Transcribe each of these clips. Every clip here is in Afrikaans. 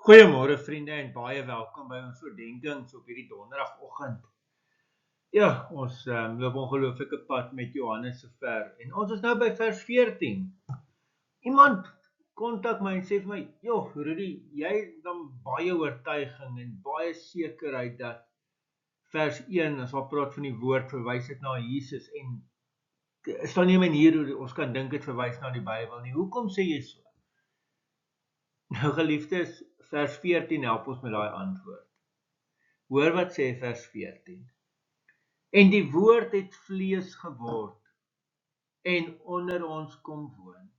Goeiemôre vriende en baie welkom by ons oordenkings op hierdie donderdagoggend. Ja, ons loop ongelooflike pad met Johannes se ver en ons is nou by vers 14. Iemand kontak my en sê vir my, "Joh, Rudy, jy het dan baie oortuiging en baie sekerheid dat vers 1 as wat praat van die woord verwys dit na Jesus en is daar nie 'n manier hoe ons kan dink dit verwys na die Bybel nie. Hoekom sê jy so?" Nou geliefdes, vers 14 help ons met daai antwoord. Hoor wat sê vers 14. En die woord het vlees geword en onder ons kom woon.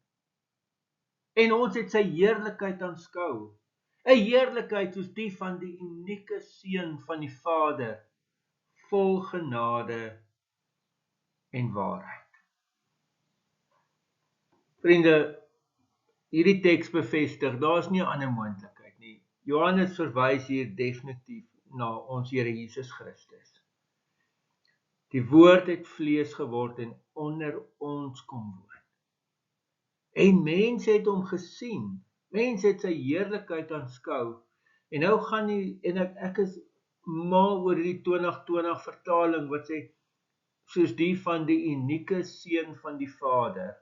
En ons het sy heerlikheid aanskou. 'n Heerlikheid soos die van die unieke seun van die Vader, vol genade en waarheid. Vriende, hierdie teks bevestig, daar is nie 'n ander moontlikheid nie. Johannes verwys hier definitief na ons Here Jesus Christus. Die woord het vlees geword en onder ons kom woon. En mense het hom gesien. Mense het sy heerlikheid aanskou. En nou gaan hy, en ek is mal oor die 2020 vertaling wat sê, soos die van die unieke seun van die Vader.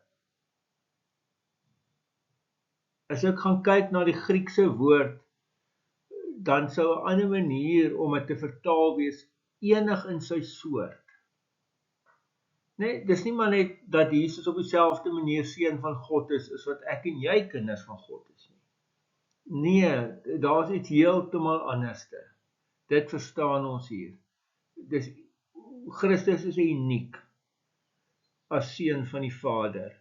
As ek gaan kyk na die Griekse woord, dan sou 'n ander manier om dit te vertaal wees, enig in sy soort. Nee, dis nie maar net dat Jesus op dieselfde manier seun van God is wat ek en jy kinders van God is nie. Nee, daar is iets heeltemal anderste. Dit verstaan ons hier. Christus is uniek as seun van die Vader,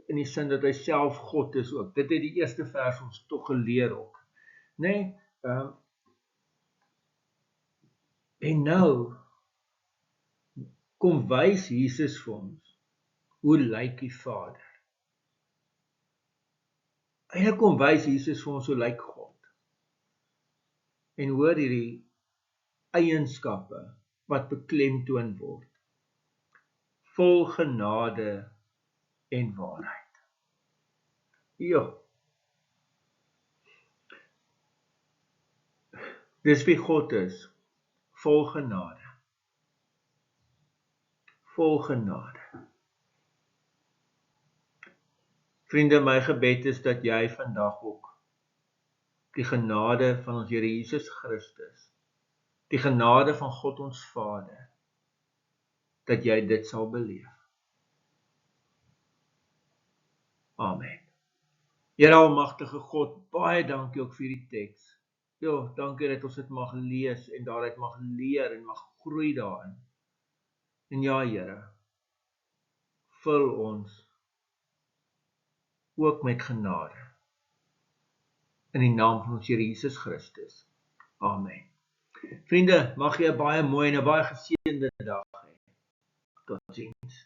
in die sin dat hy self God is ook. Dit het die eerste vers ons toch geleer ook. Nee, en nou kom wys Jesus vir ons, hoe lyk die Vader? En kom wys Jesus vir ons, hoe lyk God? En hoor hierdie eienskappe wat beklemtoon word. Vol genade en waarheid. Ja. Dis wie God is, vol genade. Vol genade. Vriende, my gebed is dat jy vandag ook die genade van ons Here Jesus Christus, die genade van God ons Vader, dat jy dit sal beleef. Amen. Here almagtige God, baie dankie ook vir die teks. Ja, dankie dat ons dit mag lees en daaruit mag leer en mag groei daarin. En ja, Here, vul ons ook met genade. In die naam van ons Here Jesus Christus. Amen. Vriende, mag jy 'n baie mooi en 'n baie geseënde dag hê. Totsiens.